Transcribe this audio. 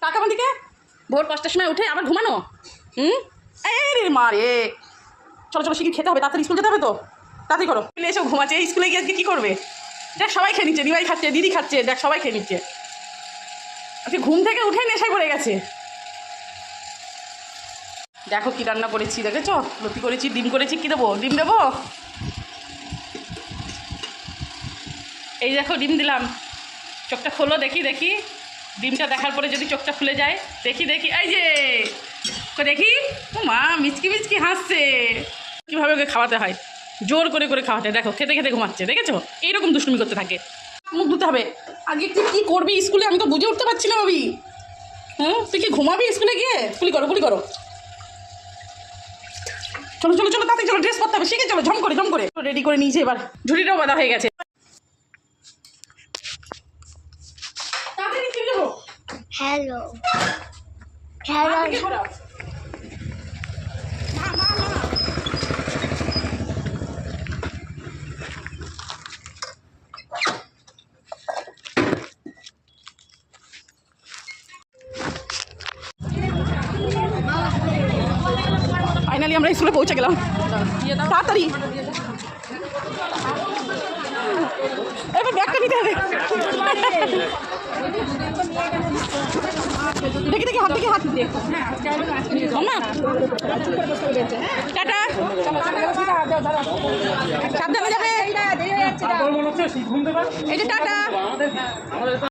টাকা দিকে ভোর 5টার সময় উঠে আবার ঘুমানো। এই মা রে, চলো চলো শিখে খেতে হবে, তাড়াতাড়ি স্কুল যেতে হবে তো, তাড়াতাড়ি করো। এসব ঘুমাচ্ছে, স্কুলে গিয়ে আজকে কী করবে? দেখ সবাই খেয়ে নিচ্ছে, দিদিভাই খাচ্ছে, দিদি খাচ্ছে, দেখ সবাই খেয়ে নিচ্ছে। আজকে ঘুম থেকে উঠে নেশায় পড়ে গেছে। দেখো কি রান্না করেছি, দেখেছো? লতি করেছি, ডিম করেছি। কি দেবো? ডিম দেবো। এই দেখো ডিম দিলাম, চোখটা খোলো, দেখি দেখি ডিমটা দেখার পরে যদি চোখটা খুলে যায়, দেখি দেখি, এই যে দেখি, ও মা মিচকি মিচকি হাসছে। কীভাবে ওকে খাওয়াতে হয়, জোর করে করে খাওয়াতে। দেখো খেতে খেতে ঘুমাচ্ছে, দেখেছো? এইরকম দুষ্টুমি করতে থাকে। মুখ ধুতে হবে আগে। তুই কী করবি স্কুলে, আমি তো বুঝে উঠতে পারছি না ভাবি। তুই কি ঘুমাবি স্কুলে গিয়ে? কুলি করো কুলি করো। চলো চলো চলো তাড়াতাড়ি চলো, ড্রেস পরতে হবে, শিখে চলো, ঝম করে রেডি করে নিয়েছে। এবার ঝুড়িটাও বাঁধা হয়ে গেছে। হ্যালো হ্যালো ফাইনালি আমরা স্কুলে পৌঁছে গেলাম। তাড়াতাড়ি এবার ব্যাগটা নিতে হবে। দেখি দেখি হাত, দেখি হাত। টাটা, সাবধানে যাবে। এই যে টাটা।